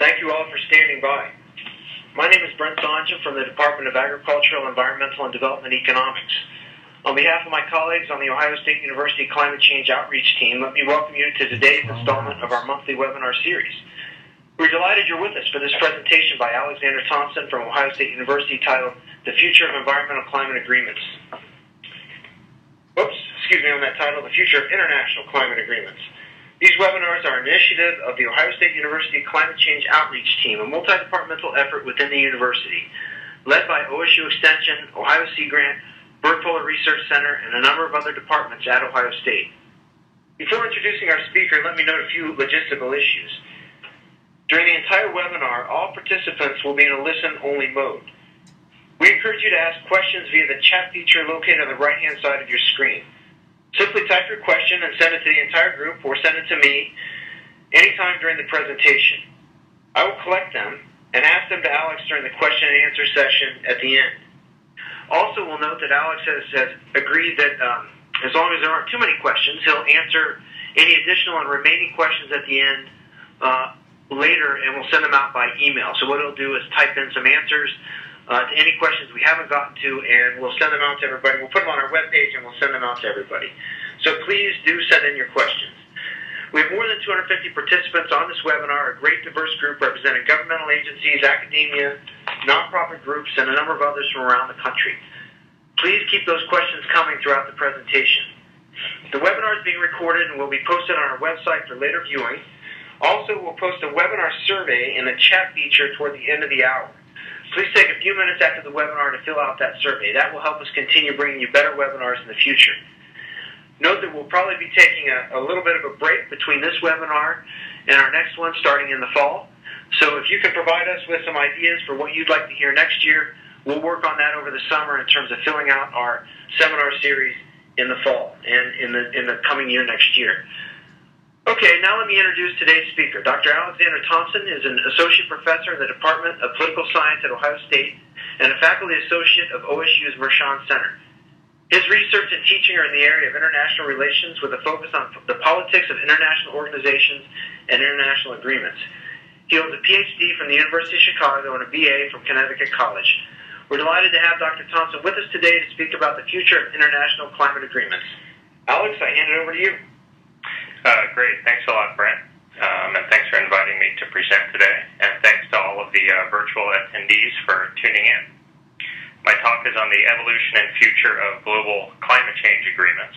Thank you all for standing by. My name is Brent Sonja from the Department of Agricultural, Environmental, and Development Economics. On behalf of my colleagues on the Ohio State University Climate Change Outreach Team, let me welcome you to today's installment of our monthly webinar series. We're delighted you're with us for this presentation by Alexander Thompson from Ohio State University titled The Future of Environmental Climate Agreements. On that title, The Future of International Climate Agreements. These webinars are an initiative of the Ohio State University Climate Change Outreach Team, a multi-departmental effort within the university, led by OSU Extension, Ohio Sea Grant, Bird Polar Research Center, and a number of other departments at Ohio State. Before introducing our speaker, let me note a few logistical issues. During the entire webinar, all participants will be in a listen-only mode. We encourage you to ask questions via the chat feature located on the right-hand side of your screen. Simply type your question and send it to the entire group or send it to me anytime during the presentation. I will collect them and ask them to Alex during the question and answer session at the end. Also, we'll note that Alex has agreed that as long as there aren't too many questions, he'll answer any additional and remaining questions at the end later, and we'll send them out by email. So what he'll do is type in some answers to any questions we haven't gotten to, and we'll send them out to everybody. We'll put them on our webpage, and we'll send them out to everybody. So please do send in your questions. We have more than 250 participants on this webinar, a great diverse group representing governmental agencies, academia, nonprofit groups, and a number of others from around the country. Please keep those questions coming throughout the presentation. The webinar is being recorded and will be posted on our website for later viewing. Also, we'll post a webinar survey in the chat feature toward the end of the hour. Please take a few minutes after the webinar to fill out that survey. That will help us continue bringing you better webinars in the future. Note that we'll probably be taking a little bit of a break between this webinar and our next one starting in the fall. So if you can provide us with some ideas for what you'd like to hear next year, we'll work on that over the summer in terms of filling out our seminar series in the fall and in the coming year next year. Okay, now let me introduce today's speaker. Dr. Alexander Thompson is an associate professor in the Department of Political Science at Ohio State and a faculty associate of OSU's Mershon Center. His research and teaching are in the area of international relations with a focus on the politics of international organizations and international agreements. He holds a PhD from the University of Chicago and a BA from Connecticut College. We're delighted to have Dr. Thompson with us today to speak about the future of international climate agreements. Alex, I hand it over to you. Great. Thanks a lot, Brent. And thanks for inviting me to present today. And thanks to all of the virtual attendees for tuning in. My talk is on the evolution and future of global climate change agreements.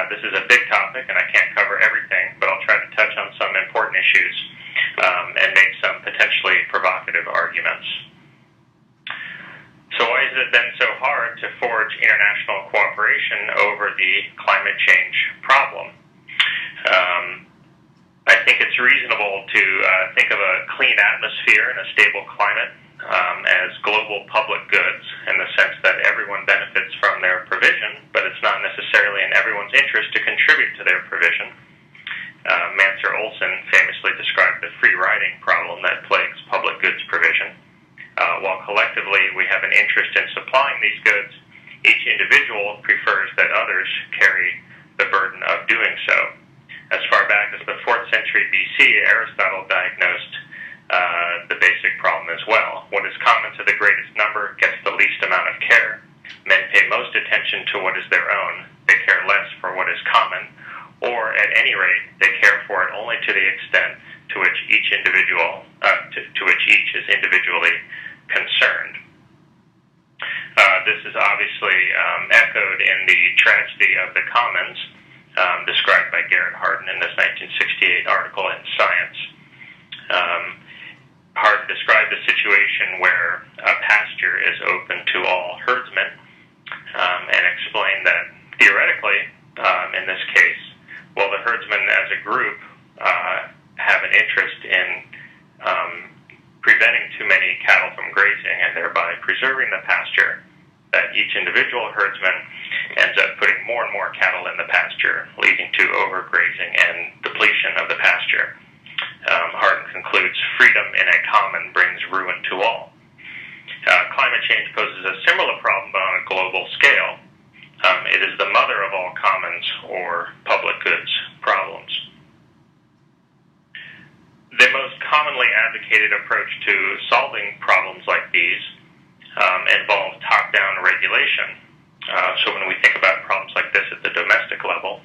This is a big topic, and I can't cover everything, but I'll try to touch on some important issues and make some potentially provocative arguments. So why has it been so hard to forge international cooperation over the climate change problem? I think it's reasonable to think of a clean atmosphere and a stable climate as global public goods in the sense that everyone benefits from their provision, but it's not necessarily in everyone's interest to contribute to their provision. Mansur Olson famously described the free riding problem that plagues public goods provision. While collectively we have an interest in supplying these goods, each individual prefers that others carry the burden of doing so. As far back as the 4th century BC, Aristotle diagnosed the basic problem as well. What is common to the greatest number gets the least amount of care. Men pay most attention to what is their own. They care less for what is common, or at any rate, they care for it only to the extent to which each is individually concerned. This is obviously echoed in the tragedy of the commons, described by Garrett Hardin in this 1968 article in Science. Hardin described a situation where a pasture is open to all herdsmen and explained that theoretically, in this case, while the herdsmen as a group have an interest in preventing too many cattle from grazing and thereby preserving the pasture, that each individual herdsman ends up putting more and more cattle in the pasture, leading to overgrazing and depletion of the pasture. Hardin concludes, freedom in a common brings ruin to all. Climate change poses a similar problem but on a global scale. It is the mother of all commons or public goods problems. The most commonly advocated approach to solving problems like these involves top-down regulation. So when we think about problems like this at the domestic level,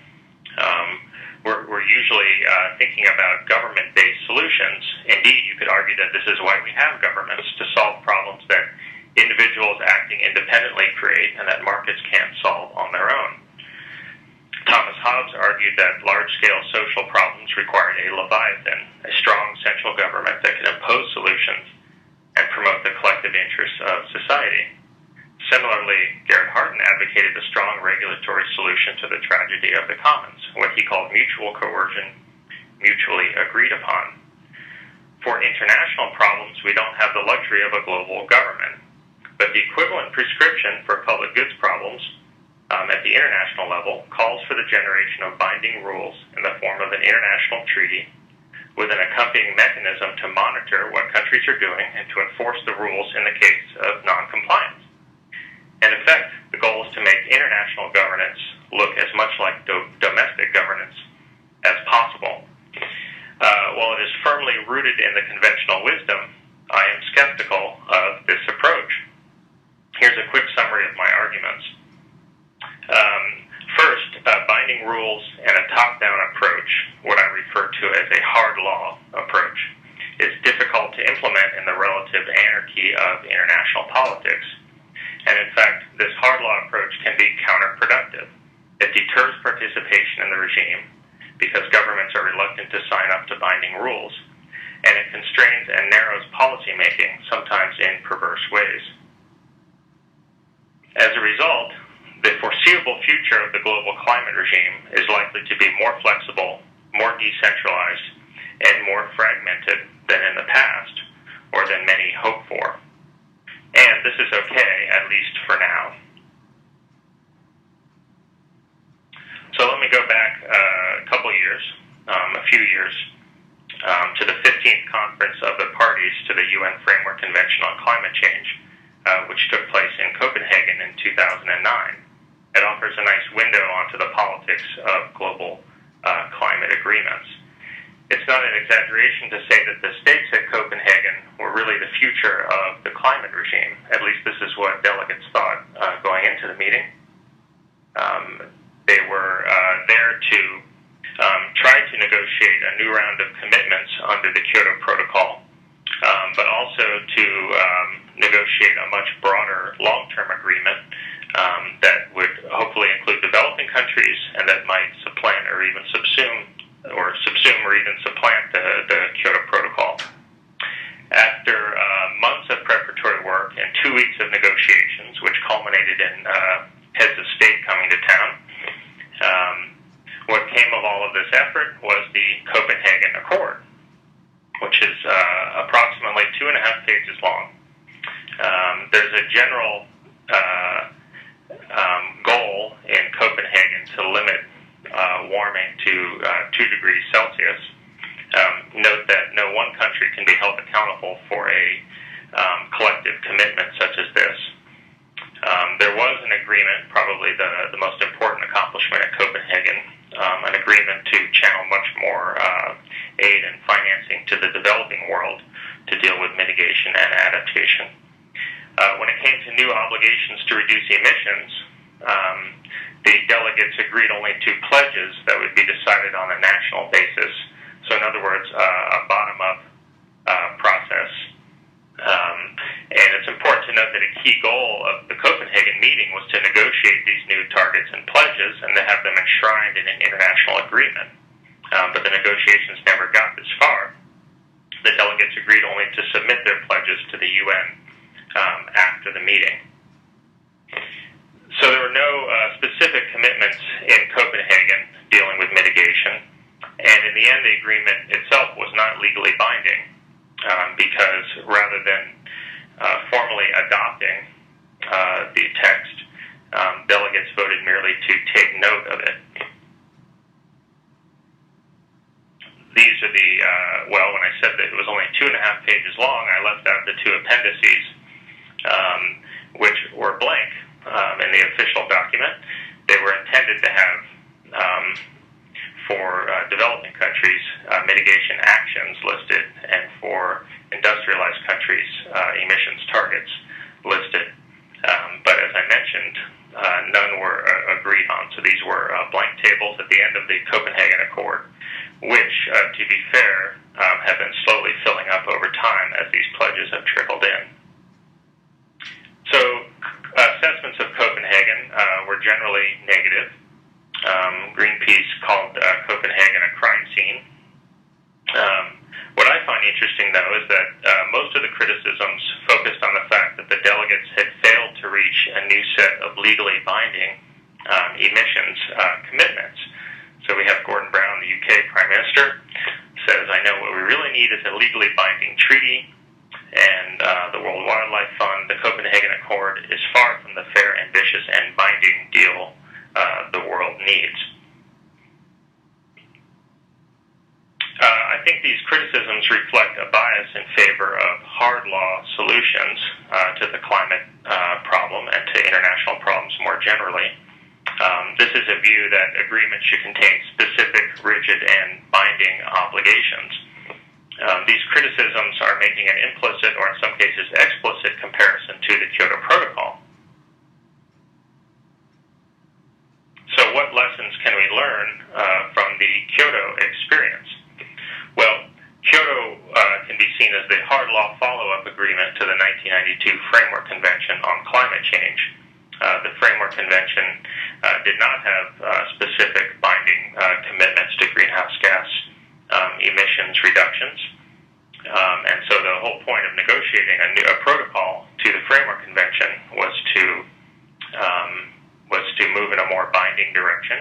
we're usually thinking about government-based solutions. Indeed, you could argue that this is why we have governments, to solve problems that individuals acting independently create and that markets can't solve on their own. Thomas Hobbes argued that large-scale social problems required a leviathan, a strong central government that could impose solutions and promote the collective interests of society. Similarly, Garrett Hardin advocated a strong regulatory solution to the tragedy of the commons, what he called mutual coercion, mutually agreed upon. For international problems, we don't have the luxury of a global government, but the equivalent prescription for public goods problems at the international level calls for the generation of binding rules in the form of an international treaty with an accompanying mechanism to monitor what countries are doing and to enforce the rules in the case of non-compliance. In effect, the goal is to make international governance look as much like domestic governance as possible. While it is firmly rooted in the conventional wisdom, I am skeptical of this approach. Here's a quick summary of my arguments. First, binding rules and a top-down approach, what I refer to as a hard law approach, is difficult to implement in the relative anarchy of international politics. And in fact, this hard law approach can be counterproductive. It deters participation in the regime because governments are reluctant to sign up to binding rules, and it constrains and narrows policymaking, sometimes in perverse ways. As a result, the foreseeable future of the global climate regime is likely to be more flexible, more decentralized, and more fragmented than in the past, or than many hope for. And this is okay, at least for now. So let me go back a few years, to the 15th Conference of the Parties to the UN Framework Convention on Climate Change, which took place in Copenhagen in 2009. It offers a nice window onto the politics of global climate agreements. It's not an exaggeration to say that the stakes at Copenhagen were really the future of the climate regime. At least this is what delegates thought going into the meeting. They were there to try to negotiate a new round of commitments under the Kyoto Protocol, but also to negotiate a much broader long-term agreement that would hopefully include developing countries and that might supplant or even subsume or even supplant the Kyoto Protocol. After months of preparatory work and 2 weeks of negotiations, which culminated in heads of state coming to town, what came of all of this effort was the Copenhagen Accord, which is approximately 2.5 pages long. There's a general goal in Copenhagen to limit warming to 2 degrees Celsius. Note that no one country can be held accountable for a collective commitment such as this. There was an agreement, probably the most important accomplishment at Copenhagen, an agreement to channel much more aid and financing to the developing world to deal with mitigation and adaptation. When it came to new obligations to reduce emissions, the delegates agreed only to pledges that would be decided on a national basis. So in other words, a bottom-up process. And it's important to note that a key goal of the Copenhagen meeting was to negotiate these new targets and pledges and to have them enshrined in an international agreement. But the negotiations never got this far. The delegates agreed only to submit their pledges to the UN after the meeting. So there were no specific commitments in Copenhagen dealing with mitigation, and in the end the agreement itself was not legally binding because rather than formally adopting the text, delegates voted merely to take note of it. These are the, when I said that it was only 2.5 pages long, I left out the 2 appendices, which were blank in the official document. They were intended to have for developing countries, mitigation actions listed, and for industrialized countries, emissions targets listed. But as I mentioned, none were agreed on. So these were blank tables at the end of the Copenhagen Accord, which, to be fair, have been slowly filling up over time as these pledges have trickled in. So assessments of Copenhagen were generally negative. Greenpeace called Copenhagen a crime scene. What I find interesting, though, is that most of the criticisms focused on the fact that the delegates had failed to reach a new set of legally binding emissions commitments. So we have Gordon Brown, the UK Prime Minister, says, I know what we really need is a legally binding treaty, and the World Wildlife Fund, the Copenhagen Accord, is far from the fair, ambitious, and binding deal the world needs. I think these criticisms reflect a bias in favor of hard law solutions to the climate problem and to international problems more generally. This is a view that agreements should contain specific, rigid, and binding obligations. These criticisms are making an implicit or in some cases explicit comparison to the Kyoto Protocol. So what lessons can we learn from the Kyoto experience? Well, Kyoto can be seen as the hard law follow-up agreement to the 1992 Framework Convention on Climate Change. The Framework Convention did not have specific binding commitments to greenhouse gas emissions reductions. And so the whole point of negotiating a protocol to the Framework Convention was to move in a more binding direction.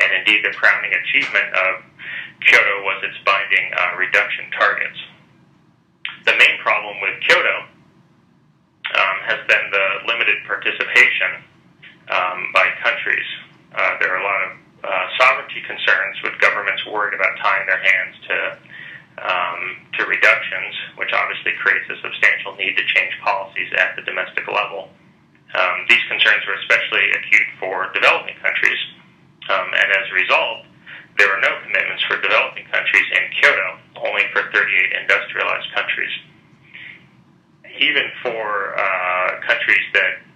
And indeed, the crowning achievement of Kyoto was its binding reduction targets. The main problem with Kyoto has been the limited participation by countries. There are a lot of sovereignty concerns with governments worried about tying their hands to reductions, which obviously creates a substantial need to change policies at the domestic level. These concerns were especially acute for developing countries, and as a result, there were no commitments for developing countries in Kyoto, only for 38 industrialized countries. Even for countries that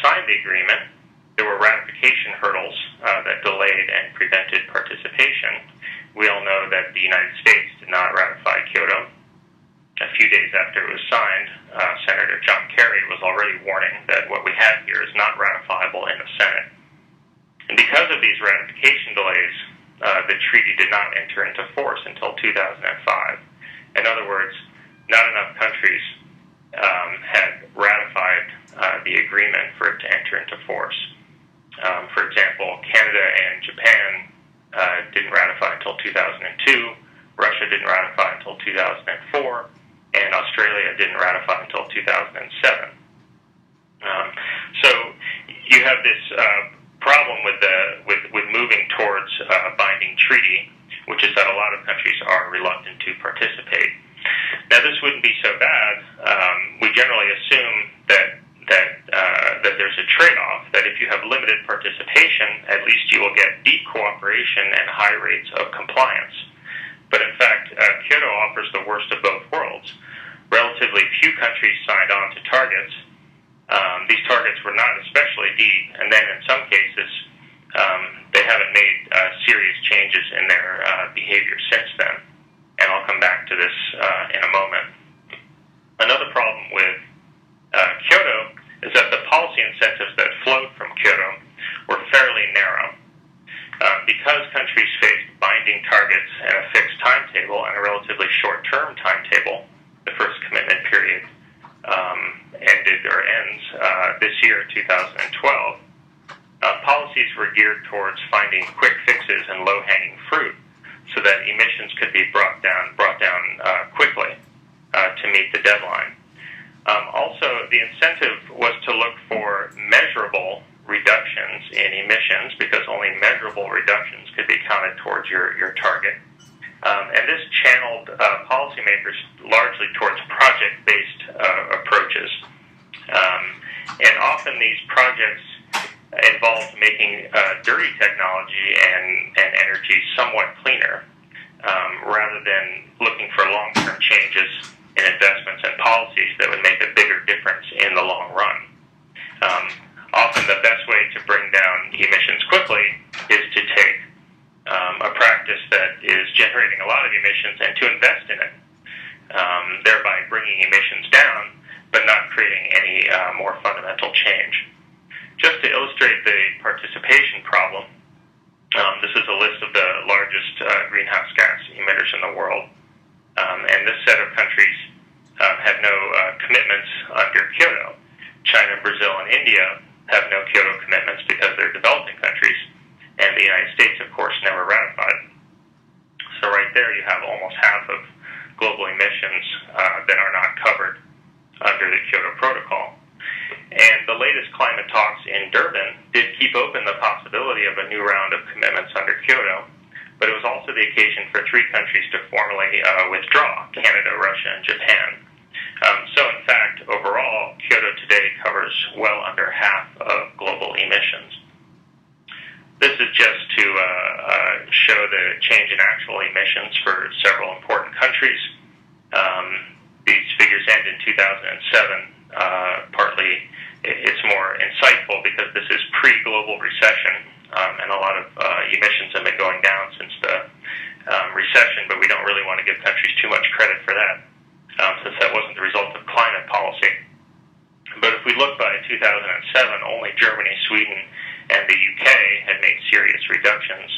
signed the agreement, there were ratification hurdles that delayed and prevented participation. We all know that the United States did not ratify Kyoto. A few days after it was signed, Senator John Kerry was already warning that what we have here is not ratifiable in the Senate. And because of these ratification delays, the treaty did not enter into force until 2005. In other words, not enough countries had ratified the agreement for it to enter into force. For example, Canada and Japan didn't ratify until 2002, Russia didn't ratify until 2004, and Australia didn't ratify until 2007. So you have this problem with moving towards a binding treaty, which is that a lot of countries are reluctant to participate. Now, this wouldn't be so bad. We generally assume that there's a trade-off, that if you have limited participation, at least you will get deep cooperation and high rates of compliance. But in fact, Kyoto offers the worst of both worlds. Relatively few countries signed on to targets. These targets were not especially deep, and then in some cases, they haven't made serious changes in their behavior since then. And I'll come back to this in a moment. Another problem with Kyoto is that the policy incentives that flowed from Kyoto were fairly narrow. Because countries faced binding targets and a fixed timetable and a relatively short-term timetable, the first commitment period ends this year, 2012, policies were geared towards finding quick fixes and low-hanging fruit so that emissions could be brought down quickly to meet the deadline. Also, the incentive was to look for measurable reductions in emissions, because only measurable reductions could be counted towards your target. And this channeled policymakers largely towards project-based approaches. And often these projects involves making dirty technology and energy somewhat cleaner, rather than looking for long-term changes in investments and policies that would make a bigger difference in the long run. Often the best way to bring down emissions quickly is to take a practice that is generating a lot of emissions and to invest in it, thereby bringing emissions down, but not creating any more fundamental change. Just to illustrate the participation problem, this is a list of the largest greenhouse gas emitters in the world. And this set of countries have no commitments under Kyoto. China, Brazil, and India have no Kyoto commitments because they're developing countries, and the United States, of course, never ratified. So right there you have almost half of global emissions that are not covered under the Kyoto Protocol. And the latest climate talks in Durban did keep open the possibility of a new round of commitments under Kyoto, but it was also the occasion for 3 countries to formally withdraw: Canada, Russia, and Japan. So in fact, overall, Kyoto today covers well under half of global emissions. This is just to show the change in actual emissions for several important countries. These figures end in 2007. Partly it's more insightful because this is pre-global recession, and a lot of emissions have been going down since the recession, but we don't really want to give countries too much credit for that, since that wasn't the result of climate policy. But if we look by 2007, only Germany, Sweden, and the UK had made serious reductions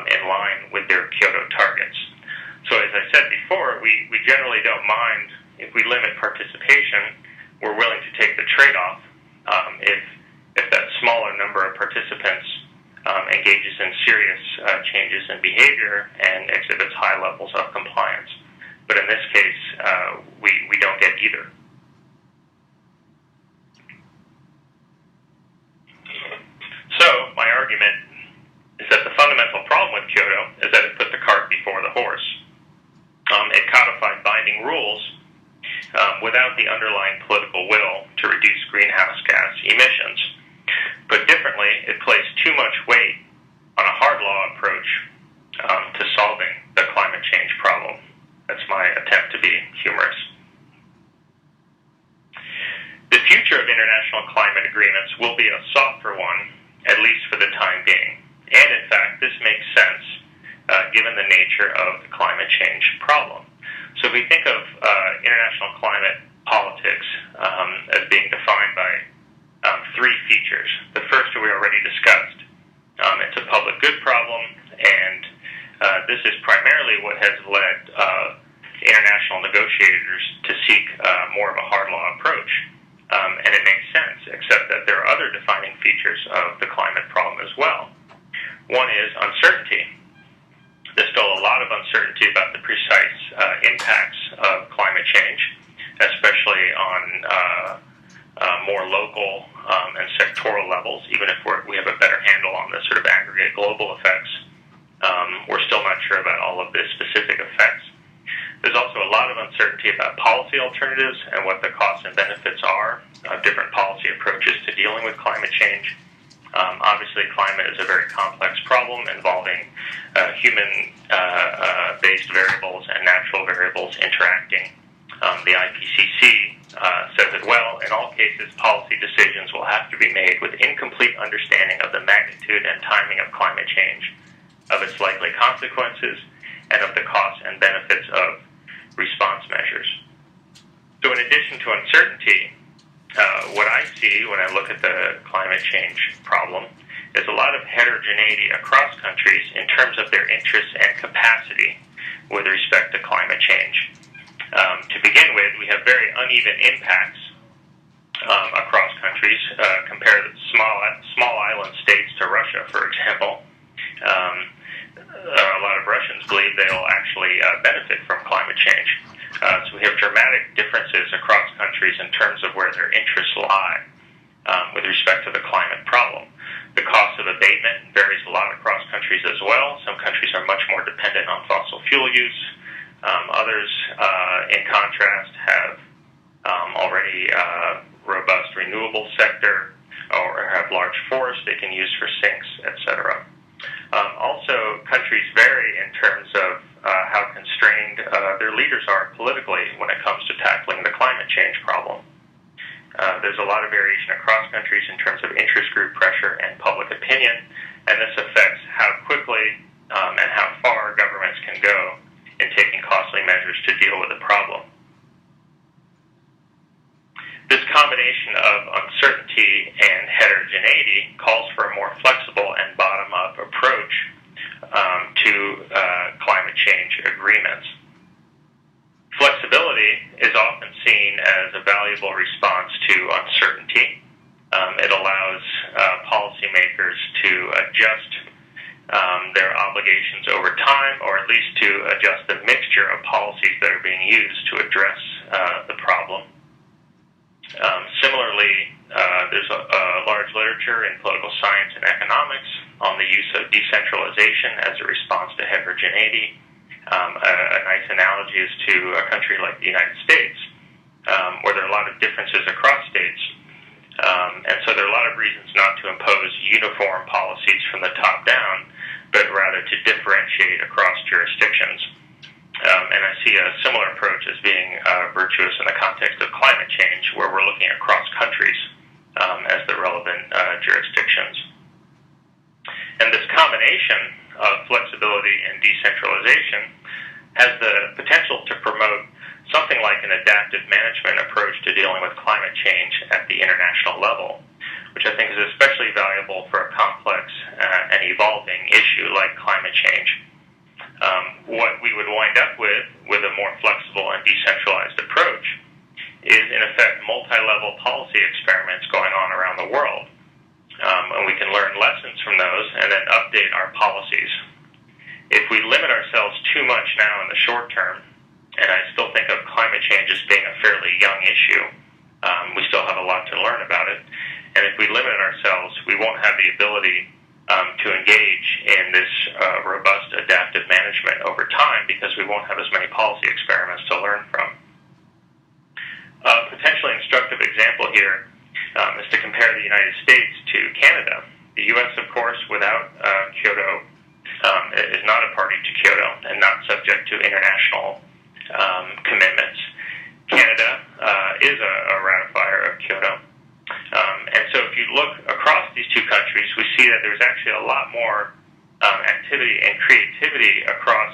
in line with their Kyoto targets. So as I said before, we generally don't mind if we limit participation. We're willing to take the trade-off if that smaller number of participants engages in serious changes in behavior and exhibits high levels of compliance. But in this case, we don't get either. So my argument is that the fundamental problem with Kyoto is that it put the cart before the horse. It codified binding rules without the underlying political will to reduce greenhouse gas emissions. Put differently, it placed too much weight on a hard law approach to solving the climate change problem. That's my attempt to be humorous. The future of international climate agreements will be a softer one, at least for the time being. And in fact, this makes sense given the nature of the climate change problem. So if we think of international climate politics as being defined by 3 features. The first we already discussed. It's a public good problem, and this is primarily what has led international negotiators to seek more of a hard law approach. And it makes sense, except that there are other defining features of the climate problem as well. One is uncertainty. There's still a lot of uncertainty about the precise impacts of climate change, especially on more local and sectoral levels. Even if we have a better handle on the sort of aggregate global effects, we're still not sure about all of the specific effects. There's also a lot of uncertainty about policy alternatives and what the costs and benefits are of different policy approaches to dealing with climate change. Obviously, climate is a very complex problem involving human-based variables and natural variables interacting. The IPCC says it well. In all cases, policy decisions will have to be made with incomplete understanding of the magnitude and timing of climate change, of its likely consequences, and of the costs and benefits of response measures. So in addition to uncertainty, what I see when I look at the climate change problem is a lot of heterogeneity across countries in terms of their interests and capacity with respect to climate change. To begin with, we have very uneven impacts across countries. Compare the small island states to Russia, for example. A lot of Russians believe they'll actually benefit from climate change. So we have dramatic differences across countries in terms of where their interests lie with respect to the climate problem. The cost of abatement varies a lot across countries as well. Some countries are much more dependent on fossil fuel use. Others, in contrast, have already robust renewable sector. or have large forests they can use for sinks, etc. Also, countries vary in terms of how constrained their leaders are politically when it comes to tackling the climate change problem. There's a lot of variation across countries in terms of interest group pressure and public opinion, and this affects how quickly and how far governments can go in taking costly measures to deal with the problem. This combination of uncertainty and heterogeneity calls for a more flexible and bottom-up approach to climate change agreements. Flexibility is often seen as a valuable response to uncertainty. It allows policymakers to adjust their obligations over time, or at least to adjust the mixture of policies that are being used to address the problem. Similarly, there's a large literature in political science and economics on the use of decentralization as a response to heterogeneity. A nice analogy is to a country like the United States, where there are a lot of differences across states. And so there are a lot of reasons not to impose uniform policies from the top down, but rather to differentiate across jurisdictions. And I see a similar approach as being virtuous in the context of climate change, where we're looking across countries as the relevant jurisdictions. And this combination of flexibility and decentralization has the potential to promote something like an adaptive management approach to dealing with climate change at the international level, which I think is especially valuable for a complex and evolving issue like climate change. What we would wind up with a more flexible and decentralized approach is, in effect, multi-level policy experiments going on around the world. And we can learn lessons from those and then update our policies. If we limit ourselves too much now in the short term, and I still think of climate change as being a fairly young issue, we still have a lot to learn about it, and if we limit ourselves, we won't have the ability to engage in this robust adaptive management over time, because we won't have as many policy experiments to learn from. A potentially instructive example here is to compare the United States to Canada. The U.S., of course, without Kyoto, is not a party to Kyoto and not subject to international commitments. Canada is a ratifier of Kyoto. And so if you look across these two countries, we see that there's actually a lot more activity and creativity across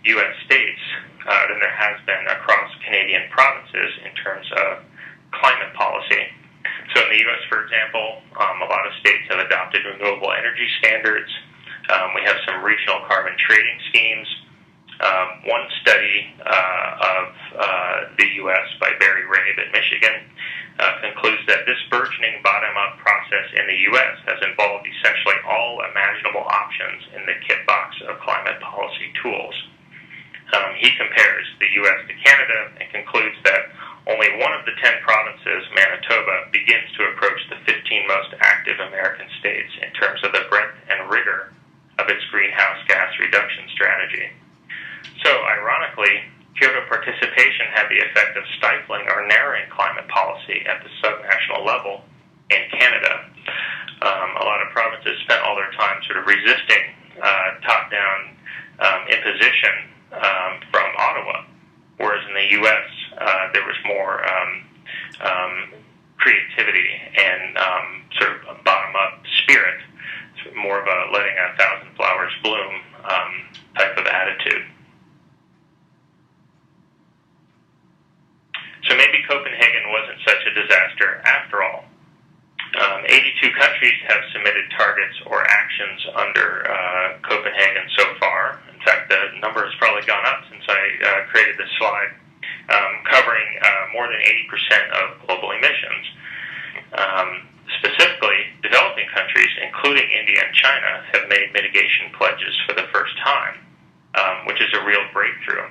U.S. states than there has been across Canadian provinces in terms of climate policy. So in the U.S., for example, a lot of states have adopted renewable energy standards. We have some regional carbon trading schemes. One study of the U.S. by Barry Rabe at Michigan concludes that this burgeoning bottom-up process in the U.S. has involved essentially all imaginable options in the kit box of climate policy tools. He compares the U.S. to Canada and concludes that only one of the 10 provinces, Manitoba, begins to approach the 15 most active American states in terms of the breadth and rigor of its greenhouse gas reduction strategy. So, ironically, Kyoto participation had the effect of stifling or narrowing climate policy at the subnational level in Canada. A lot of provinces spent all their time sort of resisting top-down imposition from Ottawa, whereas in the U.S. There was more creativity and sort of a bottom-up spirit, more of a letting 1,000 flowers bloom type of attitude. So maybe Copenhagen wasn't such a disaster after all. 82 countries have submitted targets or actions under Copenhagen so far. In fact, the number has probably gone up since I created this slide, covering more than 80% of global emissions. Specifically, developing countries, including India and China, have made mitigation pledges for the first time, which is a real breakthrough.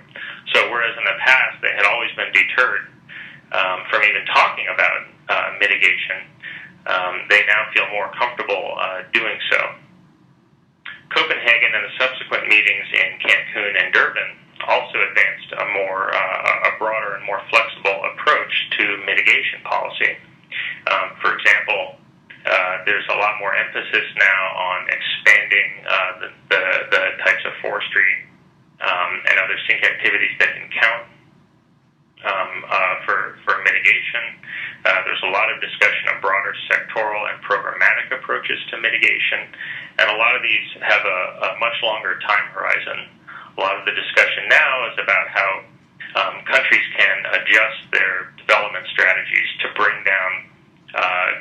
So whereas in the past they had always been deterred from even talking about mitigation, they now feel more comfortable doing so. Copenhagen and the subsequent meetings in Cancun and Durban also advanced a broader and more flexible approach to mitigation policy. For example, there's a lot more emphasis now on expanding the types of forestry and other sink activities that can count for mitigation. There's a lot of discussion of broader sectoral and programmatic approaches to mitigation, and a lot of these have a much longer time horizon. A lot of the discussion now is about how countries can adjust their development strategies to bring down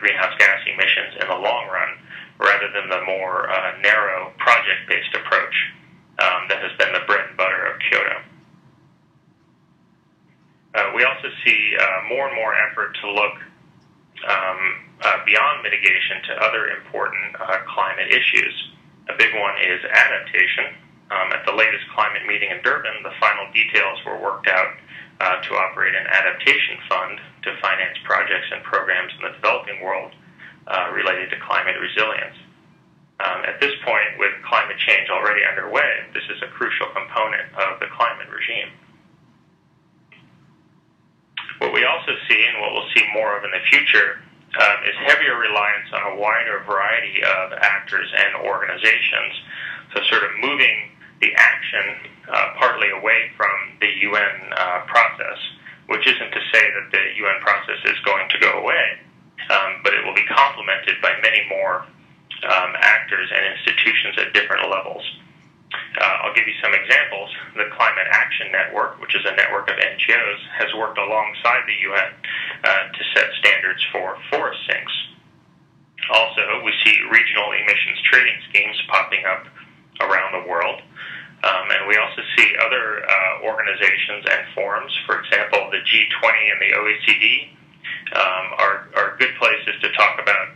greenhouse gas emissions in the long run, rather than the more narrow project-based approach that has been the bread and butter of Kyoto. We also see more and more effort to look beyond mitigation to other important climate issues. A big one is adaptation. At the latest climate meeting in Durban, the final details were worked out to operate an adaptation fund to finance projects and programs in the developing world related to climate resilience. At this point, with climate change already underway, this is a crucial component of the climate regime. What we also see, and what we'll see more of in the future, is heavier reliance on a wider variety of actors and organizations, so sort of moving the action partly away from the UN process, which isn't to say that the UN process is going to go away, but it will be complemented by many more actors and institutions at different levels. I'll give you some examples. The Climate Action Network, which is a network of NGOs, has worked alongside the UN to set standards for forest sinks. Also, we see regional emissions trading schemes popping up around the world. And we also see other organizations and forums, for example, the G20 and the OECD are good places to talk about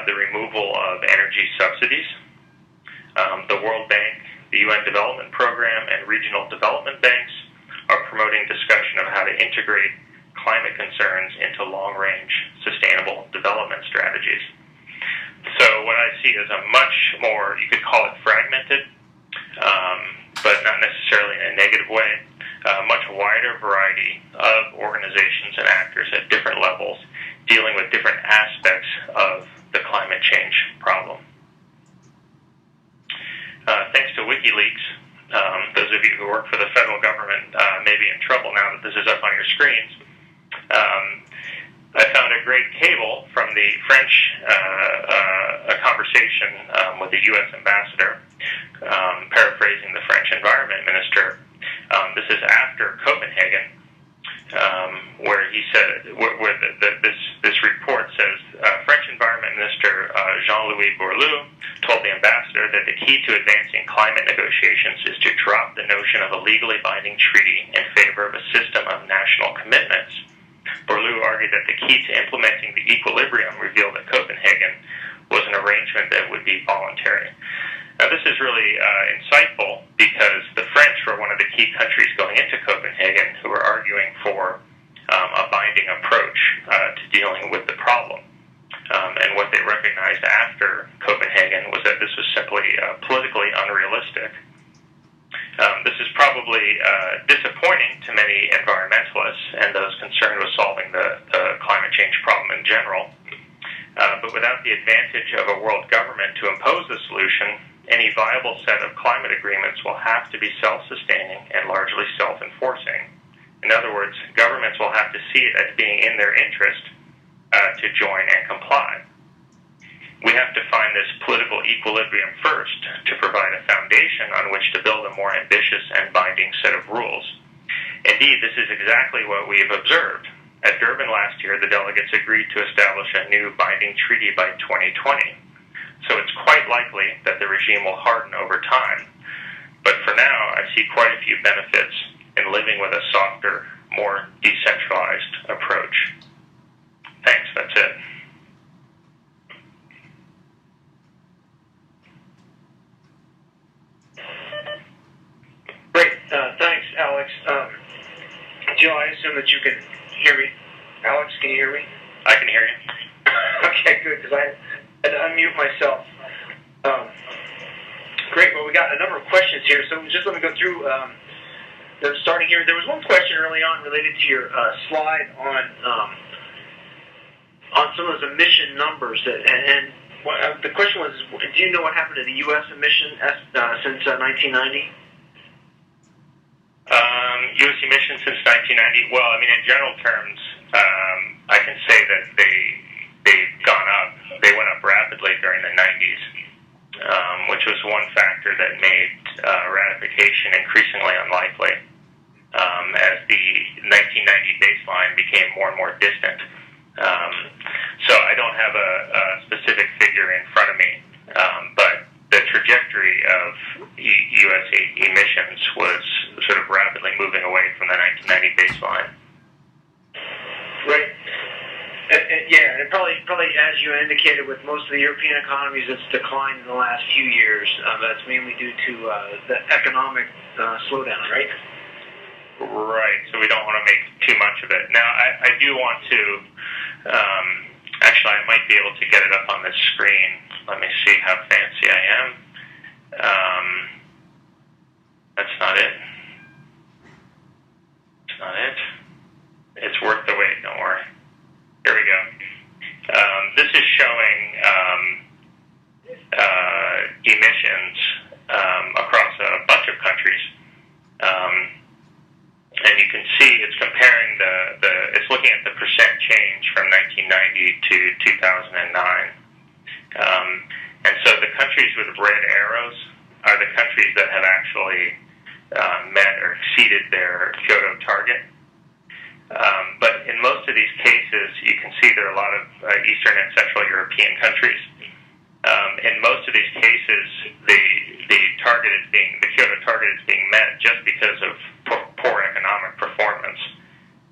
the removal of energy subsidies. The World Bank, the UN Development Program, and regional development banks are promoting discussion of how to integrate climate concerns into long-range sustainable development strategies. So what I see is a much more, you could call it fragmented, but not necessarily in a negative way, much wider variety of organizations and actors at different levels dealing with different aspects of the climate change problem. Thanks to WikiLeaks, those of you who work for the federal government may be in trouble now that this is up on your screens. I found a great cable from the French, a conversation with the U.S. ambassador, paraphrasing the French environment minister. This is after Copenhagen, where he said, this report says, French environment minister Jean-Louis Bourlou told the ambassador that the key to advancing climate negotiations is to drop the notion of a legally binding treaty in favor of a system of national commitments. Bourlou argued that the key to implementing the equilibrium revealed at Copenhagen was an arrangement that would be voluntary. Now, this is really insightful because the French were one of the key countries going into Copenhagen who were arguing for a binding approach to dealing with the problem. And what they recognized after Copenhagen was that this was simply politically unrealistic. This is probably disappointing to many environmentalists and those concerned with solving the climate change problem in general. But without the advantage of a world government to impose the solution, any viable set of climate agreements will have to be self-sustaining and largely self-enforcing. In other words, governments will have to see it as being in their interest to join and comply. We have to find this political equilibrium first to provide a foundation on which to build a more ambitious and binding set of rules. Indeed, this is exactly what we have observed. At Durban last year, the delegates agreed to establish a new binding treaty by 2020. So it's quite likely that the regime will harden over time. But for now, I see quite a few benefits in living with a softer, more decentralized approach. Thanks, that's it. Great, thanks, Alex. Jill, I assume that you can hear me. Alex, can you hear me? I can hear you. Okay, good, because I had to unmute myself. Great, well, we got a number of questions here, so just let me go through them starting here. There was one question early on related to your slide on on some of those emission numbers. The question was, do you know what happened to the U.S. emission since 1990? U.S. emissions since 1990. Well, I mean, in general terms, I can say that they've gone up. They went up rapidly during the 90s, which was one factor that made ratification increasingly unlikely as the 1990 baseline became more and more distant. So I don't have a specific figure in front of me, but the trajectory of U.S. emissions was sort of rapidly moving away from the 1990 baseline. Right. Yeah, and probably as you indicated, with most of the European economies, it's declined in the last few years. That's mainly due to the economic slowdown, right? Right. So we don't want to make too much of it. Now, I do want to. Actually, I might be able to get it up on the screen. Let me see how fancy I am. That's not it. That's not it. It's worth the wait, don't worry. Here we go. This is showing emissions across a bunch of countries. And you can see it's comparing it's looking at the percent change from 1990 to 2009. And so the countries with red arrows are the countries that have actually met or exceeded their Kyoto target. But in most of these cases, you can see there are a lot of Eastern and Central European countries. In most of these cases, the Kyoto target is being met just because of poor economic performance.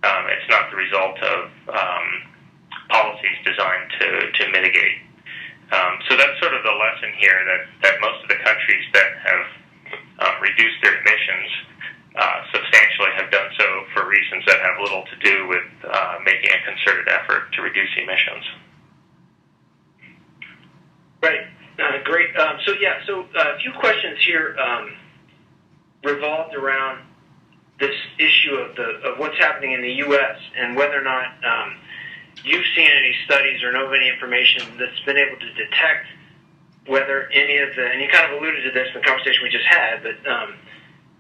It's not the result of policies designed to mitigate. So that's sort of the lesson here, that most of the countries that have reduced their emissions substantially have done so for reasons that have little to do with making a concerted effort to reduce emissions. Right. Great. So a few questions here revolved around this issue of what's happening in the U.S. and whether or not you've seen any studies or know of any information that's been able to detect whether any of and you kind of alluded to this in the conversation we just had, but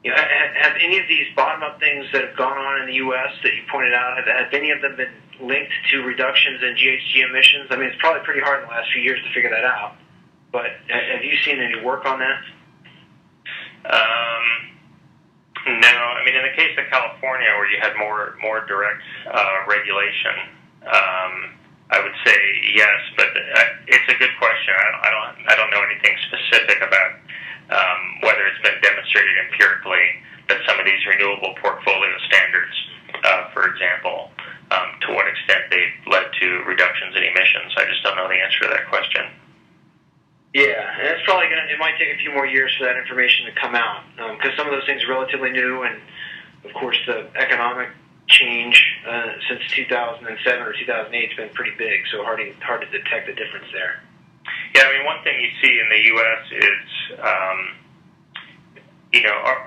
have any of these bottom-up things that have gone on in the U.S. that you pointed out, have any of them been linked to reductions in GHG emissions? I mean, it's probably pretty hard in the last few years to figure that out, but have you seen any work on that? No. I mean, in the case of California, where you had more direct regulation, I would say yes, but it's a good question. I don't know anything specific about whether it's been demonstrated empirically that some of these renewable portfolio standards, for example, to what extent they've led to reductions in emissions. I just don't know the answer to that question. Yeah, and it's probably it might take a few more years for that information to come out, because some of those things are relatively new, and of course the economic change since 2007 or 2008 has been pretty big, so hard to detect the difference there. Yeah, I mean, one thing you see in the U.S. is,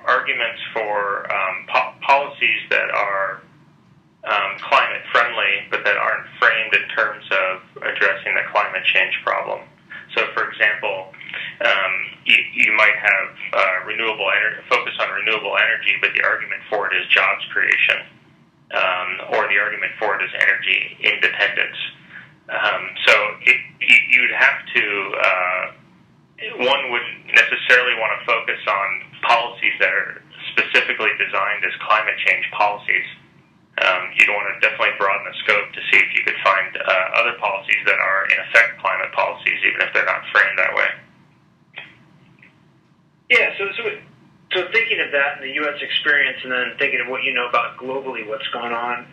arguments for policies that are climate friendly, but that aren't framed in terms of addressing the climate change problem. So, for example, you might have focus on renewable energy, but the argument for it is jobs creation, or the argument for it is energy independence. So you'd have to, one wouldn't necessarily want to focus on policies that are specifically designed as climate change policies. You'd want to definitely broaden the scope to see if you could find other policies that are, in effect, climate policies, even if they're not framed that way. Yeah, so thinking of that in the U.S. experience, and then thinking of what you know about globally, what's going on,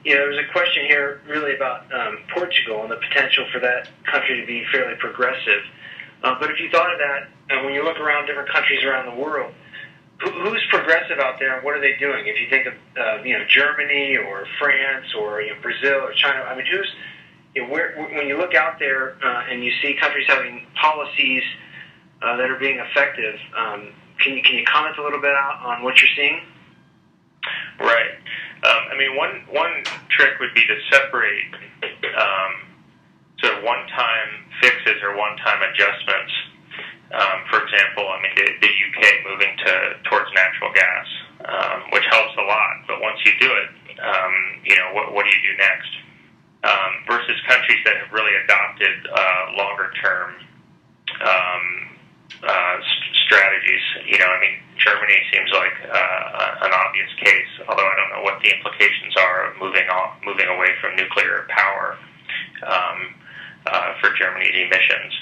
there's a question here really about Portugal and the potential for that country to be fairly progressive. But if you thought of that, when you look around different countries around the world, who's progressive out there, and what are they doing? If you think of Germany or France or Brazil or China, I mean, when you look out there and you see countries having policies that are being effective, can you comment a little bit on what you're seeing? Right. I mean, one trick would be to separate sort of one-time fixes or one-time adjustments. For example, I mean, the UK moving towards natural gas, which helps a lot. But once you do it, what do you do next? Versus countries that have really adopted longer-term strategies. I mean, Germany seems like an obvious case, although I don't know what the implications are of moving away from nuclear power for Germany's emissions.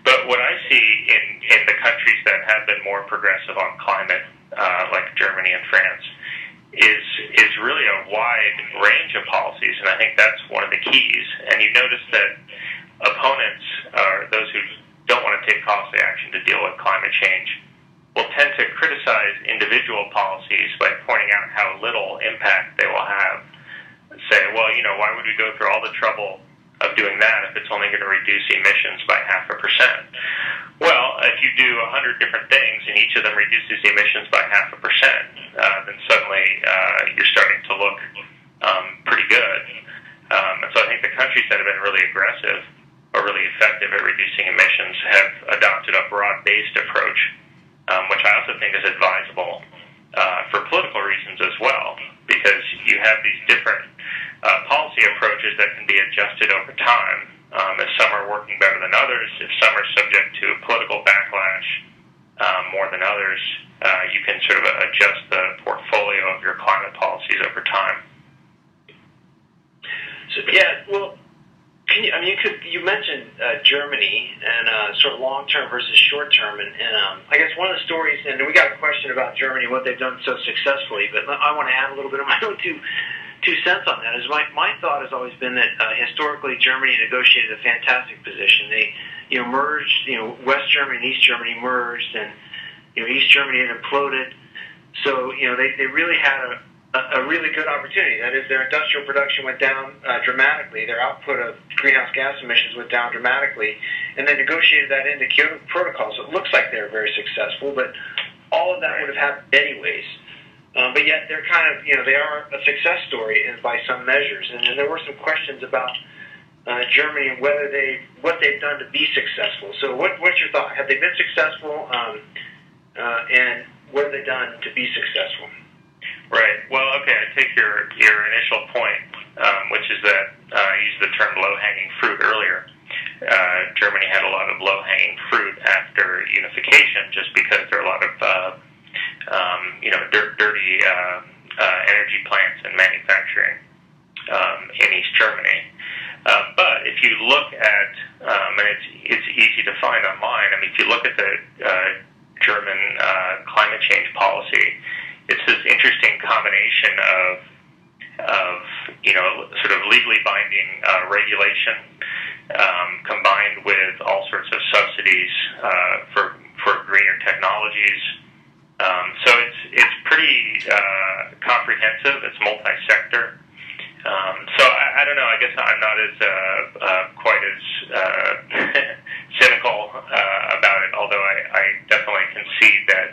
But what I see in the countries that have been more progressive on climate, like Germany and France, is really a wide range of policies, and I think that's one of the keys. And you notice that opponents, or those who don't want to take costly action to deal with climate change, will tend to criticize individual policies by pointing out how little impact they will have. Say, well, why would we go through all the trouble of doing that if it's only going to reduce emissions by 0.5%? Well, if you do 100 different things and each of them reduces emissions by 0.5%, then suddenly you're starting to look pretty good. And so I think the countries that have been really aggressive or really effective at reducing emissions have adopted a broad-based approach, which I also think is advisable for political reasons as well, because you have these different policy approaches that can be adjusted over time. If some are working better than others, if some are subject to political backlash more than others, you can sort of adjust the portfolio of your climate policies over time. So, well, you mentioned Germany and sort of long-term versus short-term, and I guess one of the stories, and we got a question about Germany, what they've done so successfully, but I want to add a little bit of my own two cents on that. Is my thought has always been that historically Germany negotiated a fantastic position. They merged, West Germany and East Germany merged, and East Germany had imploded. So they really had a really good opportunity. That is, their industrial production went down dramatically. Their output of greenhouse gas emissions went down dramatically, and they negotiated that into Kyoto Protocol. So it looks like they were very successful, but all of that would have happened anyways. But yet they're kind of, they are a success story by some measures. And there were some questions about Germany and what they've done to be successful. So what's your thought? Have they been successful? And what have they done to be successful? Right. Well, okay, I take your initial point, which is that I used the term low-hanging fruit earlier. Germany had a lot of low-hanging fruit after unification just because there are a lot of dirty energy plants and manufacturing in East Germany. But if you look at, and it's easy to find online, I mean, if you look at the German climate change policy, it's this interesting combination of sort of legally binding regulation combined with all sorts of subsidies for greener technologies. So it's pretty comprehensive. It's multi-sector. So I don't know. I guess I'm not as quite as cynical about it. Although I definitely concede that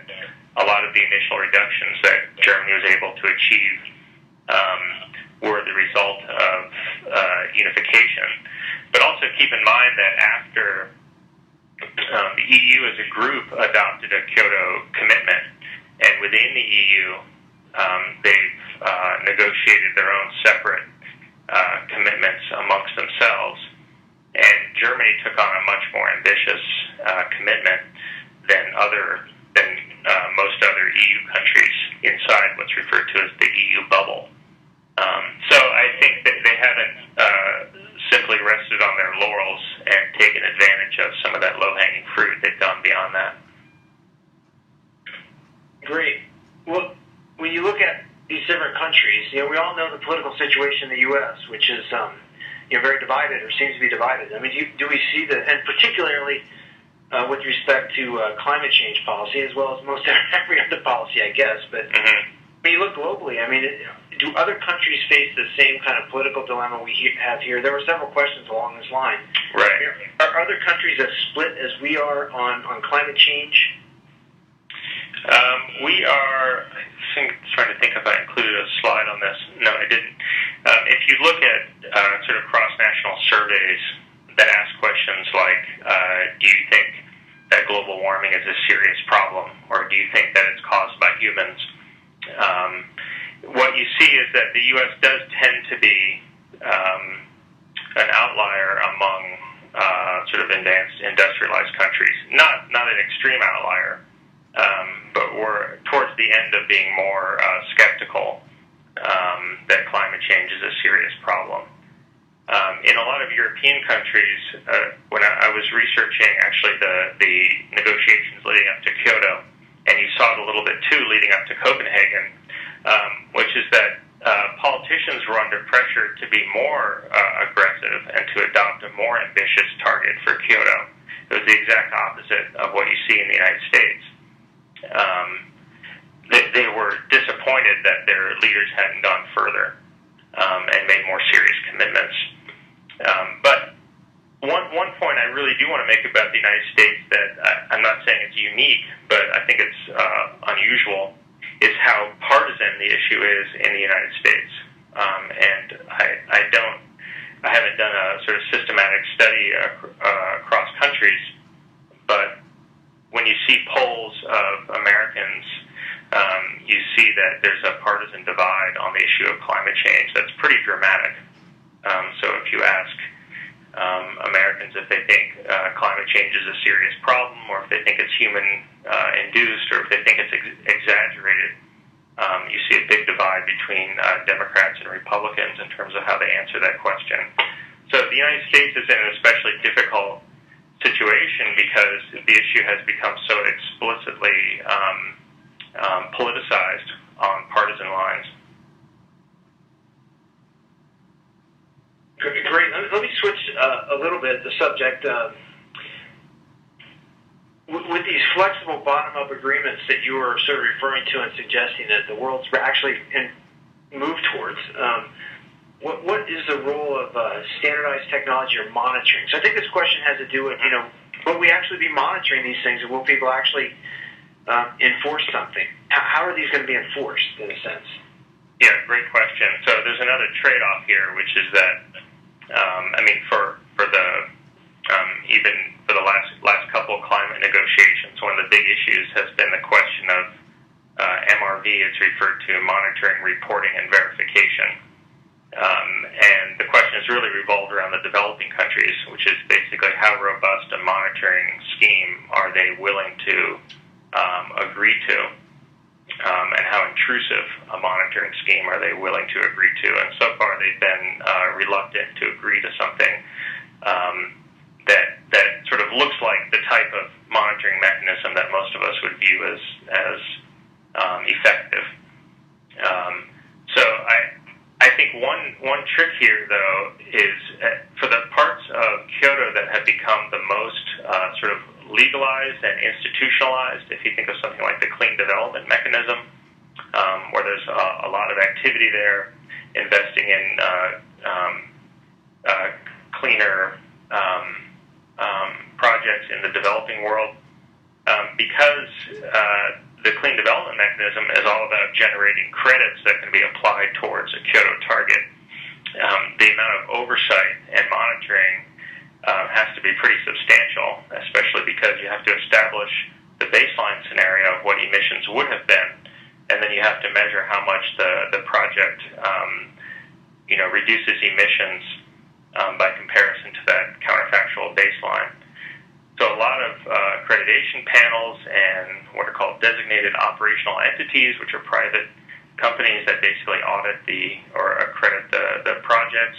a lot of the initial reductions that Germany was able to achieve were the result of unification. But also keep in mind that after the EU as a group adopted a Kyoto commitment, and within the EU, they've negotiated their own separate commitments amongst themselves. And Germany took on a much more ambitious commitment than most other EU countries inside what's referred to as the EU bubble. So I think that they haven't simply rested on their laurels and taken advantage of some of that low-hanging fruit. They've gone beyond that. Great. Well, when you look at these different countries, we all know the political situation in the U.S., which is very divided, or seems to be divided. I mean, do we see and particularly with respect to climate change policy, as well as most every other policy, I guess. But when you look globally, I mean, do other countries face the same kind of political dilemma we have here? There were several questions along this line. Right. Are other countries as split as we are on climate change? We are, I'm trying to think if I included a slide on this. No, I didn't. If you look at is a serious problem, or do you think that it's caused by humans? What you see is that the U.S. does tend to be an outlier among sort of advanced industrialized countries. Not an extreme outlier, but we're towards the end of being more skeptical that climate change is a serious problem. In a lot of European countries, when I was researching actually the negotiations leading up to Kyoto, and you saw it a little bit too leading up to Copenhagen, which is that politicians were under pressure to be more aggressive and to adopt a more ambitious target for Kyoto. It was the exact opposite of what you see in the United States. They were disappointed that their leaders hadn't gone further and made more serious commitments. But one point I really do want to make about the United States that I'm not saying it's unique, but I think it's unusual, is how partisan the issue is in the United States. And I haven't done a sort of systematic study across countries, but when you see polls of Americans, you see that there's a partisan divide on the issue of climate change that's pretty dramatic. So if you ask Americans if they think climate change is a serious problem, or if they think it's human-induced, or if they think it's exaggerated, you see a big divide between Democrats and Republicans in terms of how they answer that question. So the United States is in an especially difficult situation because the issue has become so explicitly politicized on partisan lines. Great. Let me switch a little bit the subject. With these flexible bottom-up agreements that you were sort of referring to and suggesting that the world's actually move towards, what is the role of standardized technology or monitoring? So I think this question has to do with, will we actually be monitoring these things, and will people actually enforce something? How are these going to be enforced, in a sense? Yeah, great question. So there's another trade-off here, which is that, even for the last couple of climate negotiations, one of the big issues has been the question of MRV. It's referred to monitoring, reporting, and verification. And the question has really revolved around the developing countries, which is basically how robust a monitoring scheme are they willing to agree to, and how intrusive a monitoring scheme are they willing to agree to. And so far they've been reluctant to agree to something that sort of looks like the type of monitoring mechanism that most of us would view as effective. So I think one trick here, though, is for the parts of Kyoto that have become the most sort of legalized and institutionalized, if you think of something like the clean development mechanism, where there's a lot of activity there, investing in cleaner projects in the developing world, because the clean development mechanism is all about generating credits that can be applied towards a Kyoto target. The amount of oversight and monitoring has to be pretty substantial, especially because you have to establish the baseline scenario of what emissions would have been, and then you have to measure how much the project reduces emissions by comparison to that counterfactual baseline. So a lot of accreditation panels and what are called designated operational entities, which are private companies that basically audit or accredit the projects.